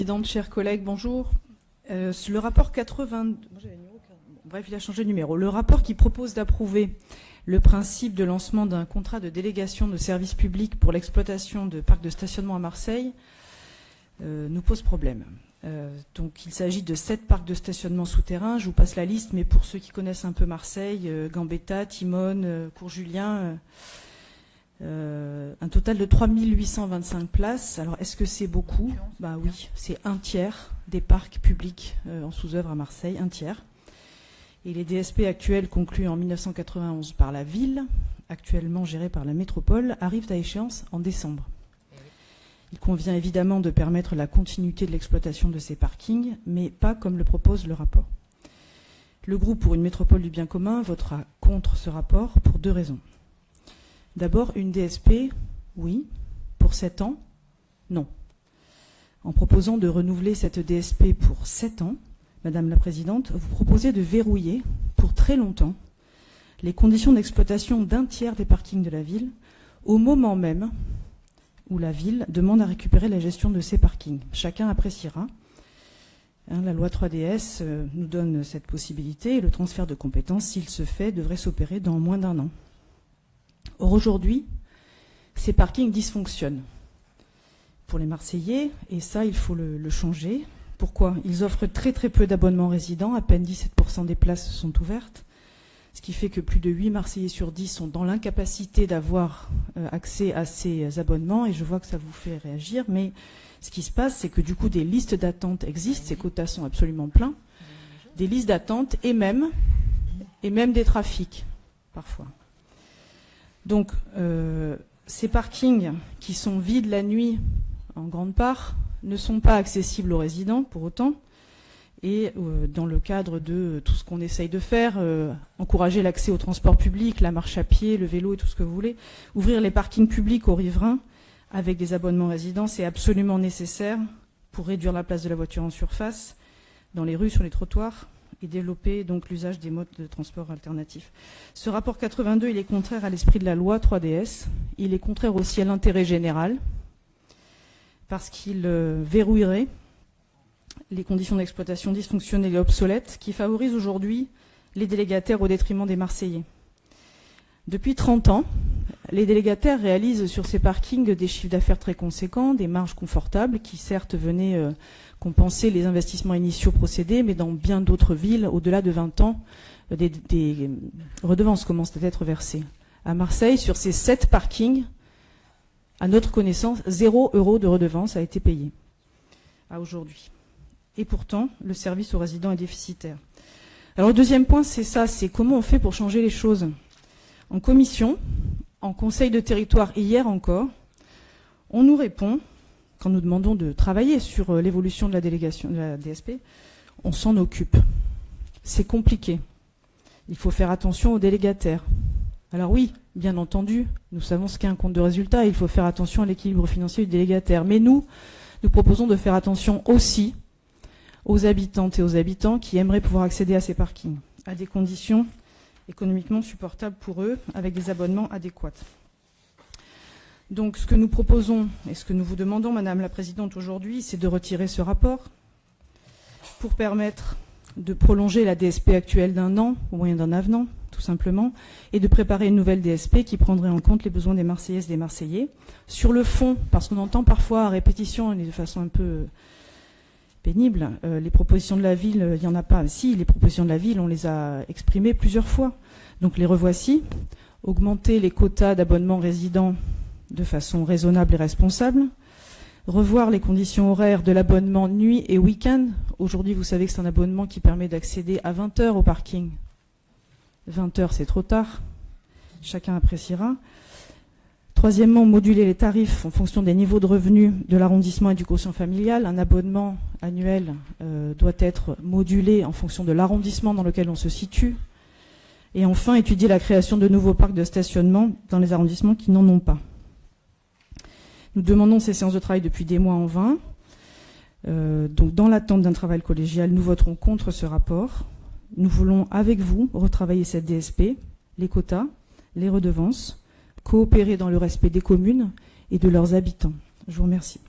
Présidente, chers collègues, bonjour. Le rapport 80... Bref, il a changé de numéro. Le rapport qui propose d'approuver le principe de lancement d'un contrat de délégation de service public pour l'exploitation de parcs de stationnement à Marseille nous pose problème. Donc il s'agit de 7 parcs de stationnement souterrains. Je vous passe la liste, mais pour ceux qui connaissent un peu Marseille, Gambetta, Timone, Cours-Julien... un total de 3825 places. Alors, est-ce que c'est beaucoup? Ben oui, c'est un tiers des parcs publics en sous-œuvre à Marseille, un tiers. Et les DSP actuels conclus en 1991 par la ville, actuellement gérés par la métropole, arrivent à échéance en décembre. Il convient évidemment de permettre la continuité de l'exploitation de ces parkings, mais pas comme le propose le rapport. Le groupe pour une métropole du bien commun votera contre ce rapport pour 2 raisons. D'abord, une DSP, oui. Pour 7 ans, non. En proposant de renouveler cette DSP pour 7 ans, Madame la Présidente, vous proposez de verrouiller pour très longtemps les conditions d'exploitation d'un tiers des parkings de la ville, au moment même où la ville demande à récupérer la gestion de ces parkings. Chacun appréciera. La loi 3DS nous donne cette possibilité et le transfert de compétences, s'il se fait, devrait s'opérer dans moins d'1 an. Or, aujourd'hui, ces parkings dysfonctionnent pour les Marseillais, et ça, il faut le changer. Pourquoi? Ils offrent très très peu d'abonnements résidents, à peine 17% des places sont ouvertes, ce qui fait que plus de 8 Marseillais sur 10 sont dans l'incapacité d'avoir accès à ces abonnements, et je vois que ça vous fait réagir, mais ce qui se passe, c'est que du coup, des listes d'attente existent, ces quotas sont absolument pleins, des listes d'attente et même des trafics, parfois. Donc, ces parkings qui sont vides la nuit, en grande part, ne sont pas accessibles aux résidents, pour autant. Et dans le cadre de tout ce qu'on essaye de faire, encourager l'accès au transport public, la marche à pied, le vélo et tout ce que vous voulez, ouvrir les parkings publics aux riverains avec des abonnements résidents, c'est absolument nécessaire pour réduire la place de la voiture en surface, dans les rues, sur les trottoirs, et développer donc l'usage des modes de transport alternatifs. Ce rapport 82, il est contraire à l'esprit de la loi 3DS. Il est contraire aussi à l'intérêt général, parce qu'il verrouillerait les conditions d'exploitation dysfonctionnelles et obsolètes qui favorisent aujourd'hui les délégataires au détriment des Marseillais. Depuis 30 ans, les délégataires réalisent sur ces parkings des chiffres d'affaires très conséquents, des marges confortables qui certes venaient compenser les investissements initiaux procédés, mais dans bien d'autres villes, au-delà de 20 ans, des redevances commencent à être versées. À Marseille, sur ces 7 parkings, à notre connaissance, 0 € de redevance a été payé à aujourd'hui. Et pourtant, le service aux résidents est déficitaire. Alors le deuxième point, c'est ça, c'est comment on fait pour changer les choses. En commission, en conseil de territoire, hier encore, on nous répond, quand nous demandons de travailler sur l'évolution de la délégation de la DSP, on s'en occupe. C'est compliqué. Il faut faire attention aux délégataires. Alors oui, bien entendu, nous savons ce qu'est un compte de résultat, il faut faire attention à l'équilibre financier du délégataire. Mais nous proposons de faire attention aussi aux habitantes et aux habitants qui aimeraient pouvoir accéder à ces parkings, à des conditions économiquement supportables pour eux, avec des abonnements adéquats. Donc ce que nous proposons et ce que nous vous demandons, Madame la Présidente, aujourd'hui, c'est de retirer ce rapport pour permettre de prolonger la DSP actuelle d'1 an, au moyen d'un avenant, tout simplement, et de préparer une nouvelle DSP qui prendrait en compte les besoins des Marseillaises et des Marseillais. Sur le fond, parce qu'on entend parfois à répétition et de façon un peu pénible, les propositions de la ville, il n'y en a pas. Si, les propositions de la ville, on les a exprimées plusieurs fois. Donc les revoici. Augmenter les quotas d'abonnements résidents de façon raisonnable et responsable. Revoir les conditions horaires de l'abonnement nuit et week-end. Aujourd'hui, vous savez que c'est un abonnement qui permet d'accéder à 20 heures au parking. 20 heures, c'est trop tard. Chacun appréciera. Troisièmement, moduler les tarifs en fonction des niveaux de revenus de l'arrondissement et du quotient familial. Un abonnement annuel doit être modulé en fonction de l'arrondissement dans lequel on se situe. Et enfin, étudier la création de nouveaux parcs de stationnement dans les arrondissements qui n'en ont pas. Nous demandons ces séances de travail depuis des mois en vain. Donc, dans l'attente d'un travail collégial, nous voterons contre ce rapport. Nous voulons, avec vous, retravailler cette DSP, les quotas, les redevances, coopérer dans le respect des communes et de leurs habitants. Je vous remercie.